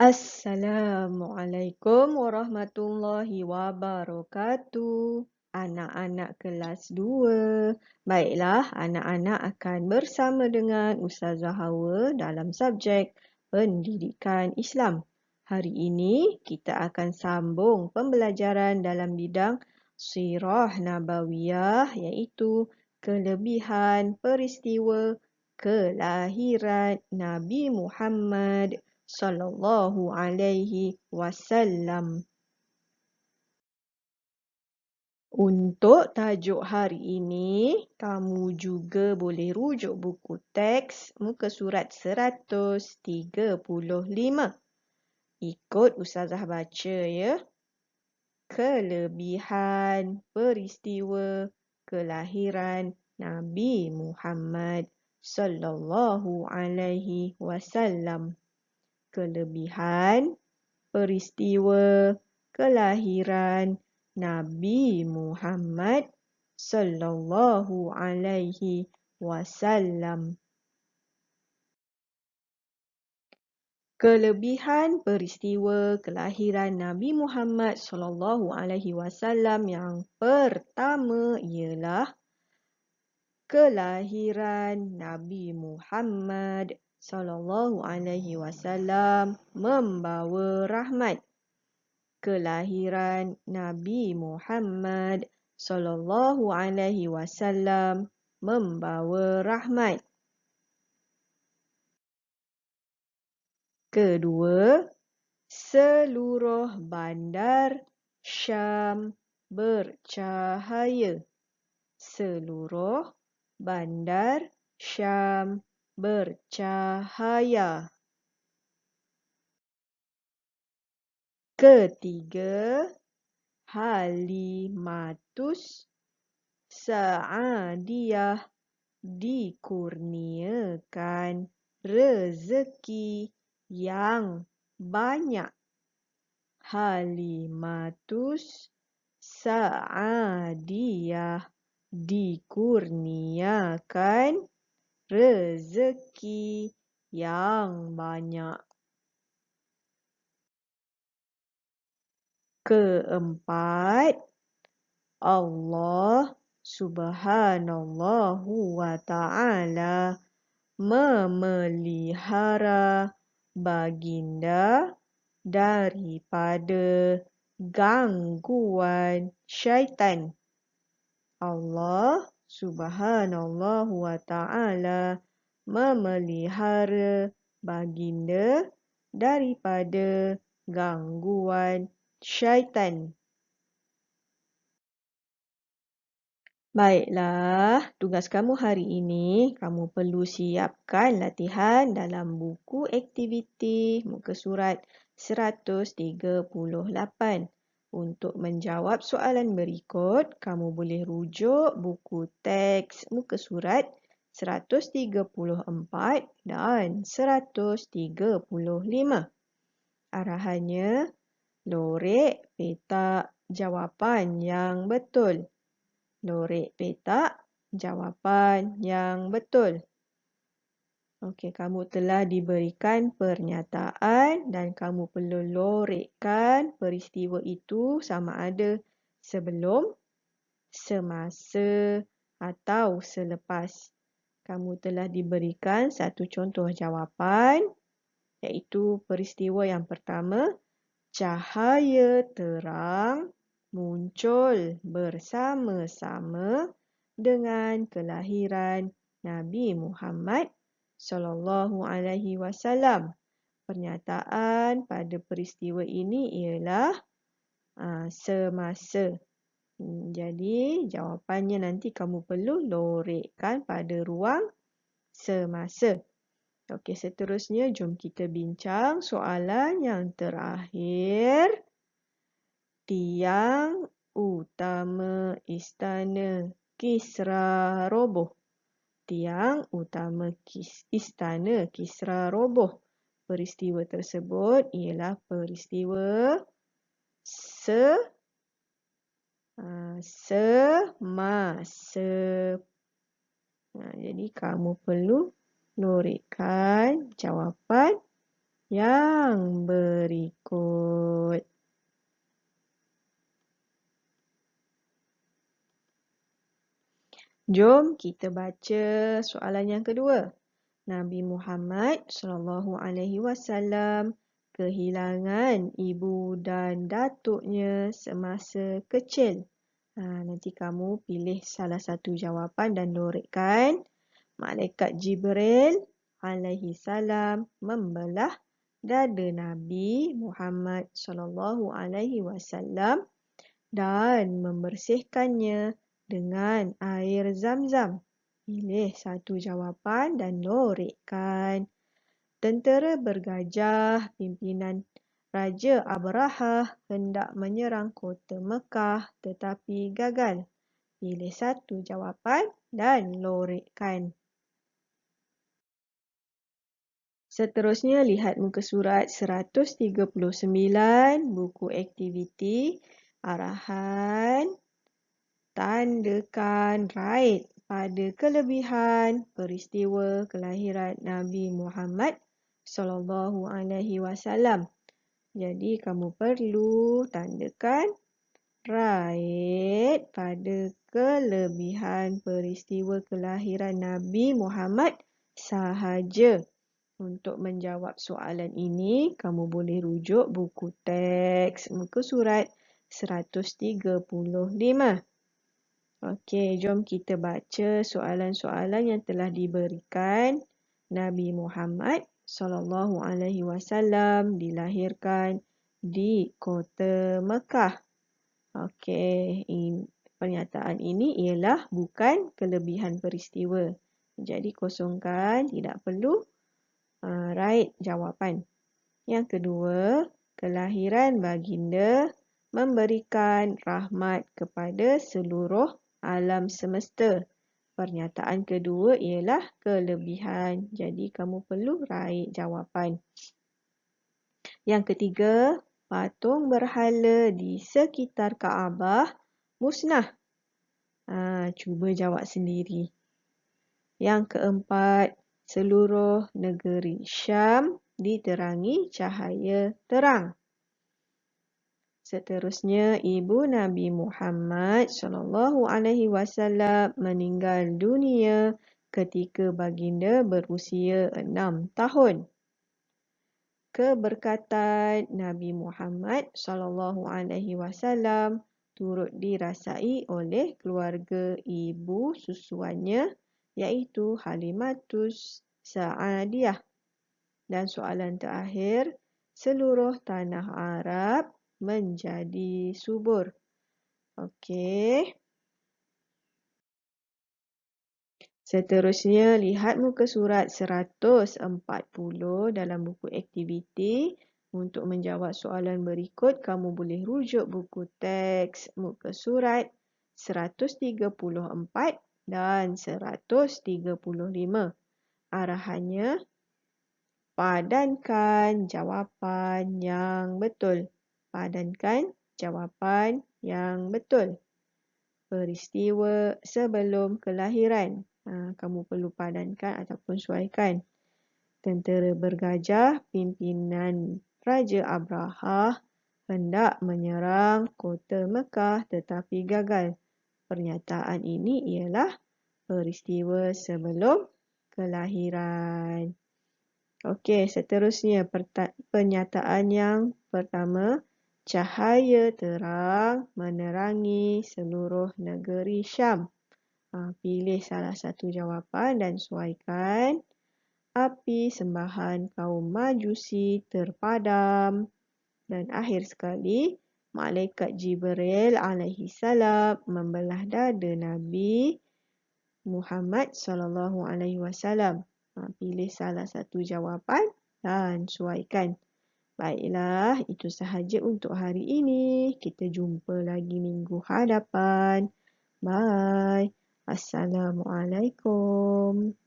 Assalamualaikum warahmatullahi wabarakatuh. Anak-anak kelas 2. Baiklah, anak-anak akan bersama dengan Ustazah Hawa dalam subjek Pendidikan Islam. Hari ini kita akan sambung pembelajaran dalam bidang Sirah Nabawiyah iaitu kelebihan peristiwa kelahiran Nabi Muhammad sallallahu alaihi wasallam. Untuk tajuk hari ini, kamu juga boleh rujuk buku teks muka surat 135. Ikut Ustazah baca ya. Kelebihan peristiwa kelahiran Nabi Muhammad sallallahu alaihi wasallam. Kelebihan peristiwa kelahiran Nabi Muhammad sallallahu alaihi wasallam. Kelebihan peristiwa kelahiran Nabi Muhammad sallallahu alaihi wasallam yang pertama ialah kelahiran Nabi Muhammad sallallahu alaihi wasallam membawa rahmat. Kelahiran Nabi Muhammad sallallahu alaihi wasallam membawa rahmat. Kedua, seluruh bandar Syam bercahaya. Seluruh bandar Syam bercahaya. Ketiga, Halimatus Sa'adiyah dikurniakan rezeki yang banyak. Halimatus Sa'adiyah dikurniakan rezeki yang banyak. Keempat, Allah Subhanallahu wa ta'ala memelihara baginda daripada gangguan syaitan. Allah Subhanallahu wa ta'ala memelihara baginda daripada gangguan syaitan. Baiklah, tugas kamu hari ini, kamu perlu siapkan latihan dalam buku aktiviti muka surat 138. Untuk menjawab soalan berikut, kamu boleh rujuk buku teks muka surat 134 dan 135. Arahannya, lorek petak jawapan yang betul. Lorek petak jawapan yang betul. Okey, kamu telah diberikan pernyataan dan kamu perlu lorekkan peristiwa itu sama ada sebelum, semasa atau selepas. Kamu telah diberikan satu contoh jawapan iaitu peristiwa yang pertama, cahaya terang muncul bersama-sama dengan kelahiran Nabi Muhammad sallallahu alaihi wasallam. Pernyataan pada peristiwa ini ialah semasa. Jadi jawapannya nanti kamu perlu lorekkan pada ruang semasa. Okey, seterusnya jom kita bincang soalan yang terakhir. Tiang utama Istana Kisra roboh. Tiang utama Istana Kisra roboh. Peristiwa tersebut ialah peristiwa semasa. Jadi kamu perlu lorekkan jawapan yang berikut. Jom kita baca soalan yang kedua. Nabi Muhammad SAW kehilangan ibu dan datuknya semasa kecil. Nanti kamu pilih salah satu jawapan dan lorikkan. Malaikat Jibril alaihi salam membelah dada Nabi Muhammad SAW dan membersihkannya dengan air Zam-Zam. Pilih satu jawapan dan lorikkan. Tentera bergajah pimpinan Raja Abrahah hendak menyerang kota Mekah tetapi gagal. Pilih satu jawapan dan lorikkan. Seterusnya, lihat muka surat 139, buku aktiviti, arahan, tandakan right pada kelebihan peristiwa kelahiran Nabi Muhammad SAW. Jadi, kamu perlu tandakan right pada kelebihan peristiwa kelahiran Nabi Muhammad sahaja. Untuk menjawab soalan ini, kamu boleh rujuk buku teks muka surat 135. Okey, jom kita baca soalan-soalan yang telah diberikan. Nabi Muhammad SAW dilahirkan di kota Mekah. Okey, pernyataan ini ialah bukan kelebihan peristiwa. Jadi kosongkan, tidak perlu right jawapan. Yang kedua, kelahiran baginda memberikan rahmat kepada seluruh alam semesta. Pernyataan kedua ialah kelebihan. Jadi kamu perlu right jawapan. Yang ketiga, patung berhala di sekitar Kaabah musnah. Cuba jawab sendiri. Yang keempat, seluruh negeri Syam diterangi cahaya terang. Seterusnya, ibu Nabi Muhammad SAW meninggal dunia ketika baginda berusia 6 tahun. Keberkatan Nabi Muhammad SAW turut dirasai oleh keluarga ibu susuannya, iaitu Halimatus Sa'adiyah. Dan soalan terakhir, seluruh tanah Arab menjadi subur. Okey. Seterusnya, lihat muka surat 140 dalam buku aktiviti. Untuk menjawab soalan berikut, kamu boleh rujuk buku teks muka surat 134 dan 135. Arahannya, padankan jawapan yang betul. Padankan jawapan yang betul. Peristiwa sebelum kelahiran. Kamu perlu padankan ataupun suaikan. Tentera bergajah pimpinan Raja Abrahah hendak menyerang kota Mekah tetapi gagal. Pernyataan ini ialah peristiwa sebelum kelahiran. Okey, seterusnya pernyataan yang pertama. Cahaya terang menerangi seluruh negeri Syam. Pilih salah satu jawapan dan suaikan. Api sembahan kaum Majusi terpadam. Dan akhir sekali, Malaikat Jibril alaihi salam membelah dada Nabi Muhammad SAW. Pilih salah satu jawapan dan suaikan. Baiklah, itu sahaja untuk hari ini. Kita jumpa lagi minggu hadapan. Bye. Assalamualaikum.